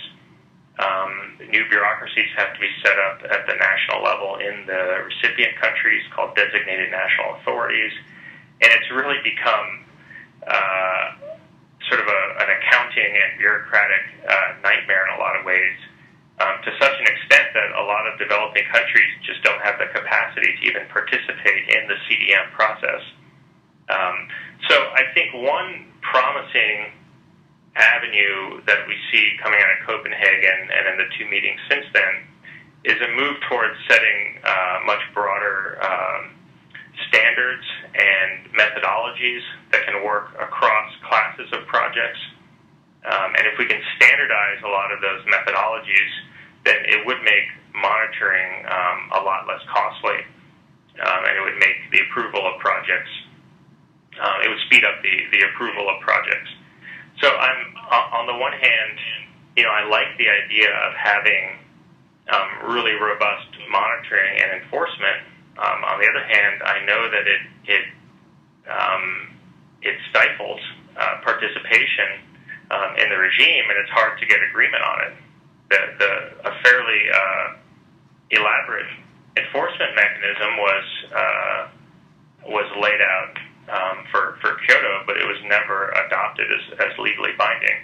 New bureaucracies have to be set up at the national level in the recipient countries called designated national authorities. And it's really become sort of an accounting and bureaucratic nightmare in a lot of ways, to such an extent that a lot of developing countries just don't have the capacity to even participate in the CDM process. So I think one promising avenue that we see coming out of Copenhagen and in the two meetings since then is a move towards setting much broader standards and methodologies that can work across classes of projects. And if we can standardize a lot of those methodologies, then it would make monitoring a lot less costly. and it would make the approval of projects. It would speed up the approval of projects. So I'm on the one hand, I like the idea of having really robust monitoring and enforcement. On the other hand, I know that it stifles participation in the regime, and it's hard to get agreement on it. A fairly elaborate enforcement mechanism was laid out for Kyoto, but it was never adopted as legally binding.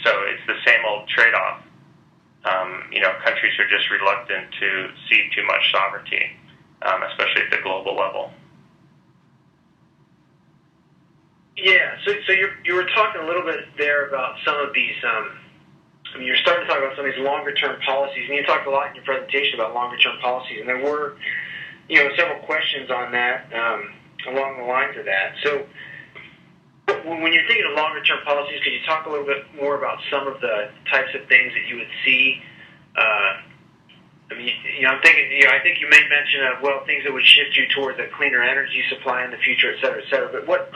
So it's the same old trade-off. Countries are just reluctant to cede too much sovereignty, especially at the global level. Yeah, so you were talking a little bit there about some of these. You're starting to talk about some of these longer-term policies, and you talked a lot in your presentation about longer-term policies, and there were, several questions on that along the lines of that. So, when you're thinking of longer-term policies, could you talk a little bit more about some of the types of things that you would see? I'm thinking, I think you made mention of, things that would shift you towards a cleaner energy supply in the future, et cetera, et cetera. But what,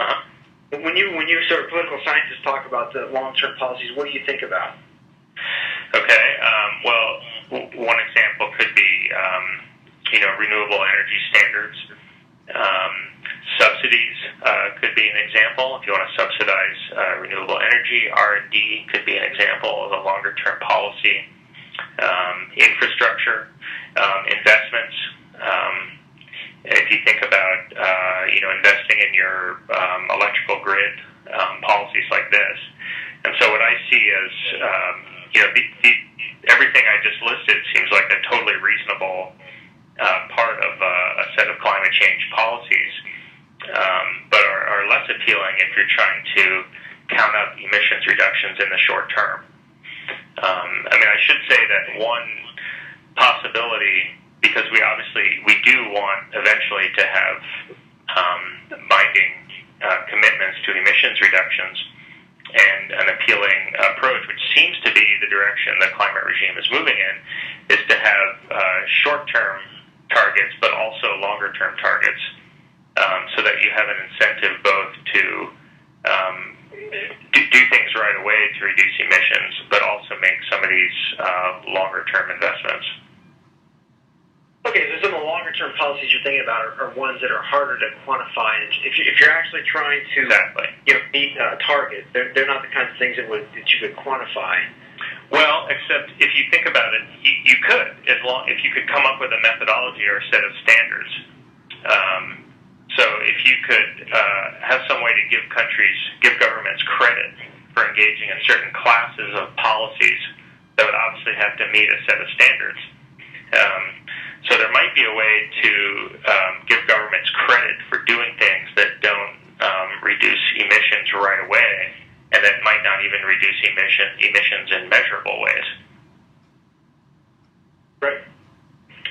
when you sort of political scientists talk about the long-term policies, what do you think about? Okay. One example could be, renewable energy standards. Subsidies could be an example. If you want to subsidize renewable energy, R&D could be an example of a longer-term policy. Infrastructure, investments. If you think about, investing in your electrical grid, policies like this. And so what I see as, everything I just listed seems like a totally reasonable part of a set of climate change policies, but are less appealing if you're trying to count up emissions reductions in the short term. I should say that one possibility, because we do want eventually to have binding commitments to emissions reductions, and an appealing approach, which seems to be the direction the climate regime is moving in, is to have short-term targets, but also longer-term targets, so that you have an incentive both to do things right away to reduce emissions, but also make some of these longer-term investments. Okay, so some of the longer-term policies you're thinking about are ones that are harder to quantify. And if you're actually trying to meet a target, they're not the kinds of things that you could quantify. Well, except if you think about it, you could, if you could come up with a methodology or a set of standards. So if you could have some way to give governments credit for engaging in certain classes of policies, that would obviously have to meet a set of standards. So there might be a way to give governments credit for doing things that don't reduce emissions right away, and that might not even reduce emissions in measurable ways. Right.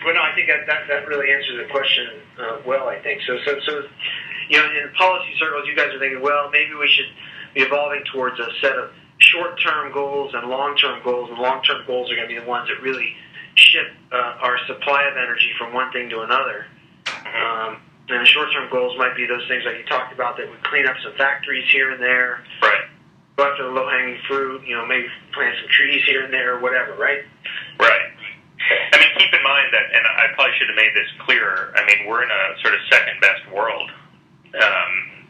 Well, no, I think that really answers the question well, I think. So in policy circles, you guys are thinking, maybe we should be evolving towards a set of short-term goals and long-term goals, and long-term goals are going to be the ones that really shift our supply of energy from one thing to another. And the short-term goals might be those things like you talked about that would clean up some factories here and there. Right. Go after the low-hanging fruit, maybe plant some trees here and there or whatever, right? Right. Keep in mind that, and I probably should have made this clearer, we're in a sort of second-best world.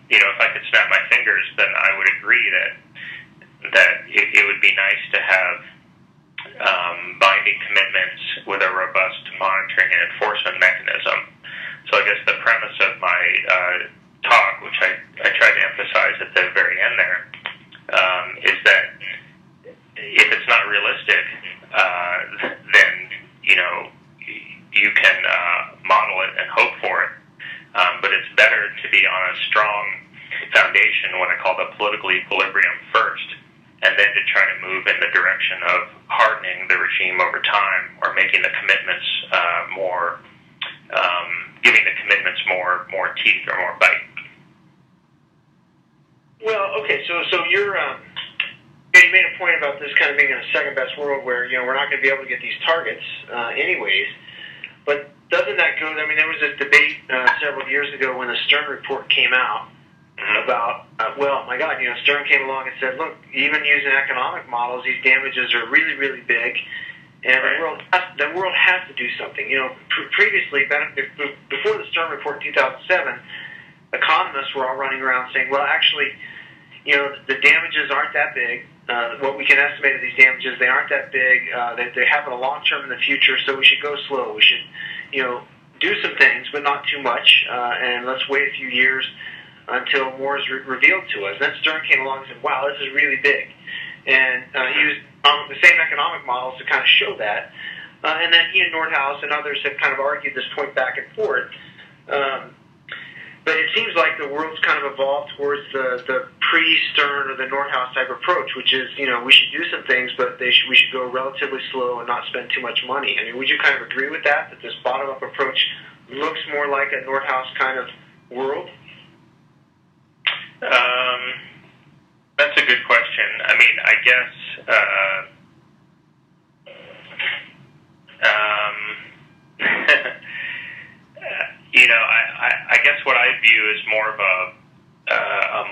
If I could snap my fingers, then I would agree that it would be nice to have binding commitments with a robust monitoring and enforcement mechanism. So I guess the premise of my talk, which I tried to emphasize at the very end there, is that if it's not realistic, then you can model it and hope for it. But it's better to be on a strong foundation, what I call the political equilibrium first, and then to try to move in the direction of hardening the regime over time, or making the commitments giving the commitments more teeth or more bite. Well, okay, so you're you made a point about this kind of being in a second best world where we're not going to be able to get these targets anyways. But doesn't that go? I mean, there was this debate several years ago when the Stern report came out about, well, my God, Stern came along and said, look, even using economic models, these damages are really, really big, and the world has to do something. Previously, before the Stern report in 2007, economists were all running around saying, well, actually, the damages aren't that big. What we can estimate of these damages, they aren't that big. They happen a long term in the future, so we should go slow. We should, do some things, but not too much, and let's wait a few years until more is revealed to us. Then Stern came along and said, wow, this is really big. And used the same economic models to kind of show that. And then he and Nordhaus and others have kind of argued this point back and forth. But it seems like the world's kind of evolved towards the pre-Stern or the Nordhaus type approach, which is, we should do some things, but we should go relatively slow and not spend too much money. I mean, would you kind of agree with that this bottom-up approach looks more like a Nordhaus kind of world? That's a good question. I mean, I guess I guess what I view is more of a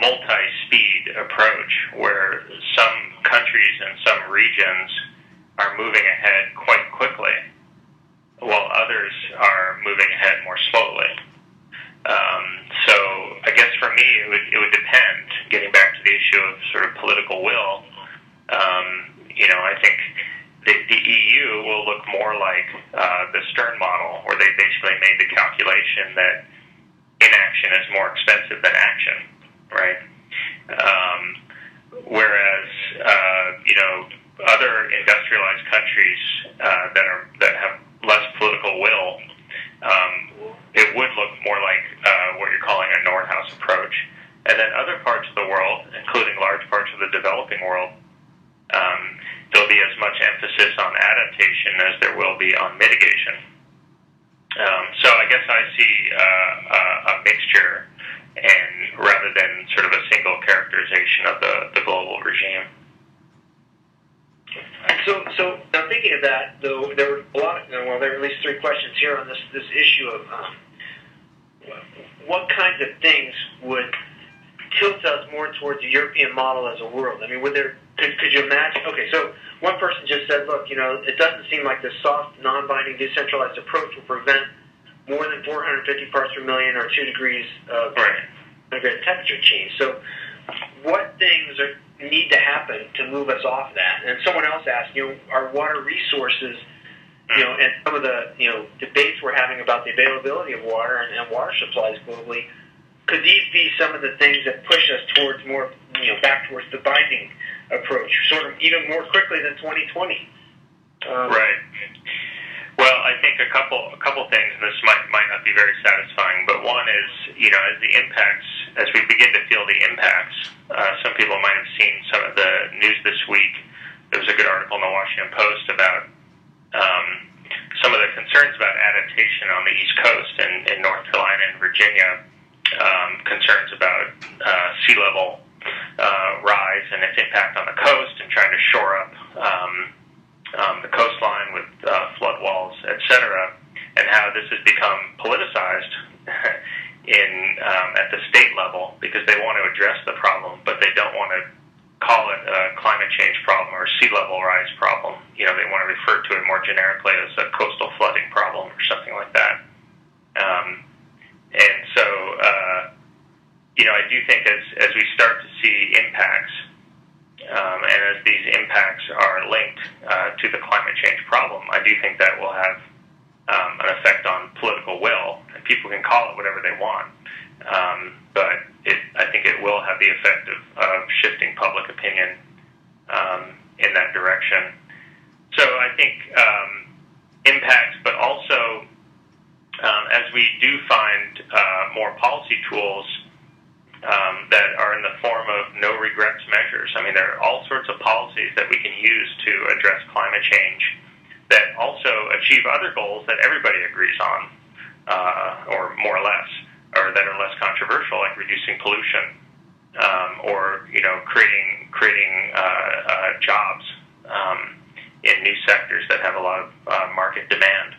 multi-speed approach where some countries and some regions are moving ahead quite quickly, while others are moving ahead more slowly. So I guess for me, it would depend. Getting back to the issue of sort of political will, I think the EU will look more like the Stern model, where they basically made the calculation that inaction is more expensive than action, right? Whereas other industrialized countries that have less political will, it would look more like what you're calling a Nordhaus approach. And then other parts of the world, including large parts of the developing world, there'll be as much emphasis on adaptation as there will be on mitigation. So I guess I see a mixture, and rather than sort of a single characterization of the global regime. So now thinking of that, though, there were a lot. There are at least three questions here on this issue of what kinds of things would tilt us more towards the European model as a world. I mean, could you imagine? Okay, so one person just said, look, it doesn't seem like this soft, non-binding, decentralized approach will prevent more than 450 parts per million or 2 degrees of centigrade temperature change. So what things need to happen to move us off that? And someone else asked, our water resources, and some of the, debates we're having about the availability of water and water supplies globally, could these be some of the things that push us towards more, back towards the binding approach, sort of even more quickly than 2020? Right. Well, I think a couple things, and this might not be very satisfying, but one is, as the impacts, as we begin to feel the impacts, some people might have seen some of the news this week. There was a good article in the Washington Post about some of the concerns about adaptation on the East Coast in North Carolina and Virginia, concerns about sea level rise and its impact on the coast, and trying to shore up the coastline with flood walls, etc., and how this has become politicized at the state level because they want to address the problem, but they don't want to call it a climate change problem or a sea level rise problem. They want to refer to it more generically as a coastal flooding problem or something like that. And so, I do think as we start to see impacts, and as these impacts are linked to the climate change problem, I do think that will have an effect on political will, and people can call it whatever they want. But I think it will have the effect of shifting public opinion in that direction. So I think impacts, but also as we do find more policy tools that are in the form of no regrets measures. I mean, there are all sorts of policies that we can use to address climate change that also achieve other goals that everybody agrees on, or more or less, or that are less controversial, like reducing pollution, or creating jobs in new sectors that have a lot of market demand.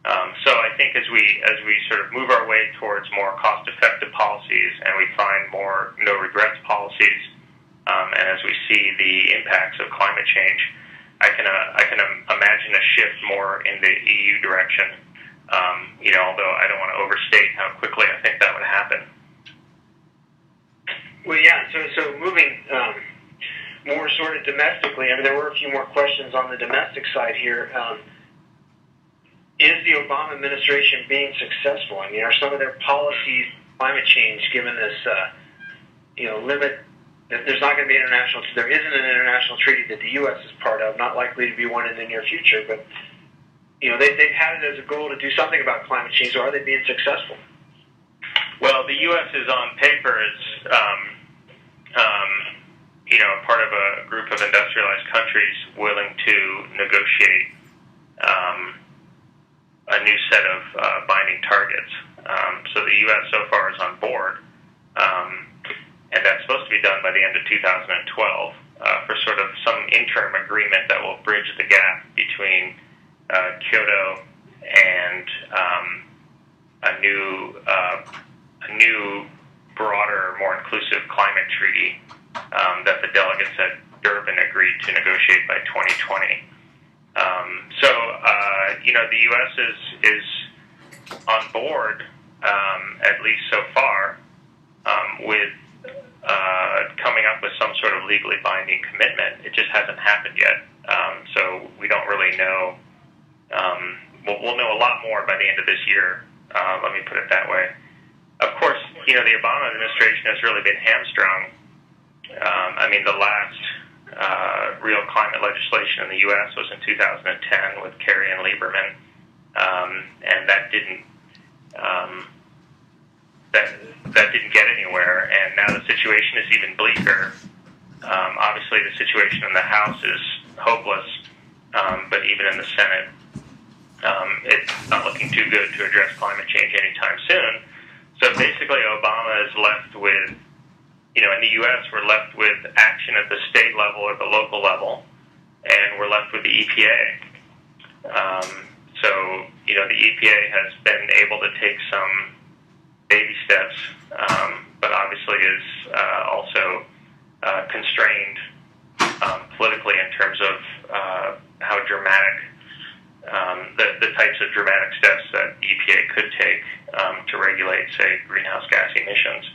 So I think as we sort of move our way towards more cost-effective policies, and we find more no regrets policies, and as we see the impacts of climate change, I can imagine a shift more in the EU direction. Although I don't want to overstate how quickly I think that would happen. Well, yeah. So moving more sort of domestically, I mean, there were a few more questions on the domestic side here. Is the Obama administration being successful? I mean, are some of their policies climate change, given this, limit? There's not going to be there isn't an international treaty that the U.S. is part of, not likely to be one in the near future, but, they've had it as a goal to do something about climate change, so are they being successful? Well, the U.S. is on paper part of a group of industrialized countries willing to negotiate a new set of binding targets. So the U.S. so far is on board, and that's supposed to be done by the end of 2012 for sort of some interim agreement that will bridge the gap between Kyoto and a new, broader, more inclusive climate treaty that the delegates at Durban agreed to negotiate by 2020. The U.S. is on board, at least so far, with coming up with some sort of legally binding commitment. It just hasn't happened yet. So we don't really know. We'll know a lot more by the end of this year. Let me put it that way. Of course, the Obama administration has really been hamstrung. The last real climate legislation in the U.S. was in 2010 with Kerry and Lieberman, and that didn't get anywhere. And now the situation is even bleaker. Obviously, the situation in the House is hopeless, but even in the Senate, it's not looking too good to address climate change anytime soon. So basically, Obama is left with, in the U.S., we're left with action at the state level or the local level, and we're left with the EPA. The EPA has been able to take some baby steps, but obviously is also constrained politically in terms of how dramatic, the types of dramatic steps that EPA could take to regulate, say, greenhouse gas emissions.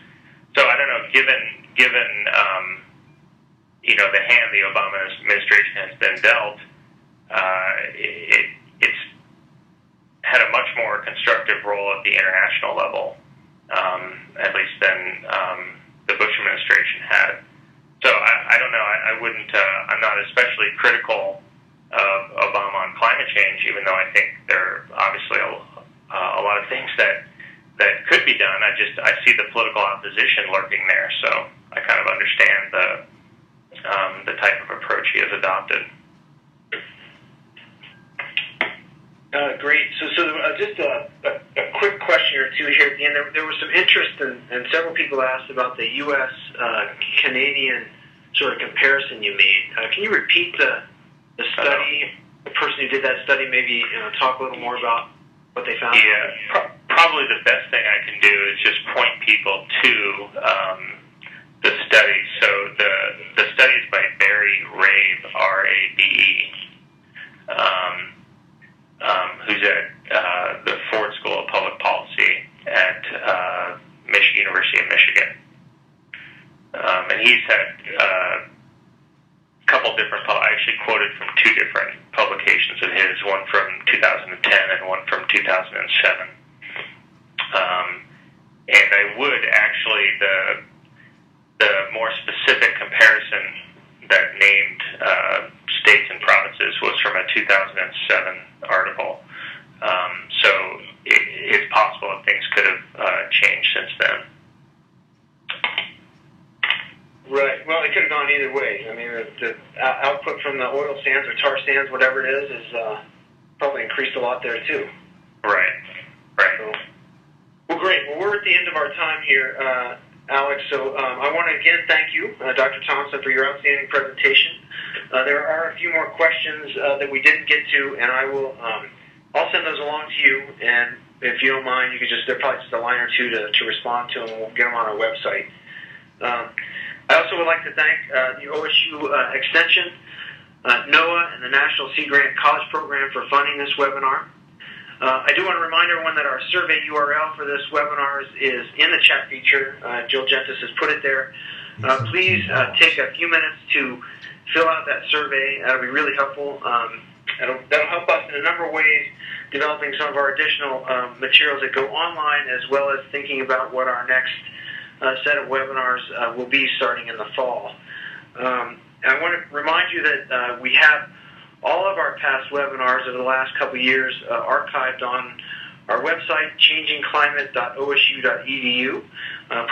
So I don't know, given the hand the Obama administration has been dealt, it's had a much more constructive role at the international level, at least than the Bush administration had. So I don't know. I wouldn't. I'm not especially critical of Obama on climate change, even though I think there are obviously a lot of things that could be done. I see the political opposition lurking there, so I kind of understand the type of approach he has adopted. Great. So just a quick question or two here at the end. There was some interest, and several people asked about the U.S.-Canadian sort of comparison you made. Can you repeat the study? The person who did that study, maybe talk a little more about what they found? Yeah, probably the best thing I can do is just point people to the study. So the study is by Barry Rabe, R-A-B-E, who's at the Ford School of Public Policy at University of Michigan. And he's had a couple different, I actually quoted from two different publications of his, one from 2010 and one from 2007. And I would actually, the more specific comparison that named states and provinces was from a 2007 article. So it's possible that things could have changed since then. Right. Well, it could have gone either way. I mean, the output from the oil sands or tar sands, whatever it is probably increased a lot there too. Right. So, well, great. Well, we're at the end of our time here, Alex. So I want to again thank you, Dr. Thompson, for your outstanding presentation. There are a few more questions that we didn't get to, and I will I'll send those along to you, and if you don't mind, you could they're probably just a line or two to respond to them, and we'll get them on our website. I also would like to thank the OSU Extension, NOAA, and the National Sea Grant College Program for funding this webinar. I do want to remind everyone that our survey URL for this webinar is in the chat feature. Jill Gentis has put it there. Please take a few minutes to fill out that survey. That'll be really helpful. That'll help us in a number of ways, developing some of our additional materials that go online, as well as thinking about what our next set of webinars will be starting in the fall. I want to remind you that we have all of our past webinars over the last couple of years archived on our website, changingclimate.osu.edu.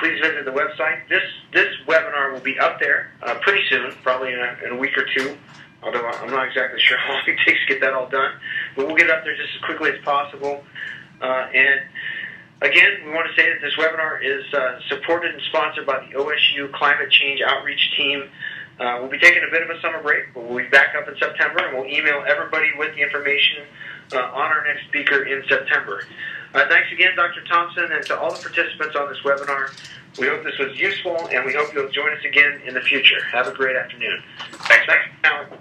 Please visit the website. This webinar will be up there pretty soon, probably in a week or two, although I'm not exactly sure how long it takes to get that all done. But we'll get it up there just as quickly as possible. And again, we want to say that this webinar is supported and sponsored by the OSU Climate Change Outreach Team. We'll be taking a bit of a summer break, but we'll be back up in September, and we'll email everybody with the information on our next speaker in September. Thanks again, Dr. Thompson, and to all the participants on this webinar. We hope this was useful, and we hope you'll join us again in the future. Have a great afternoon. Thanks. Thanks, Alan.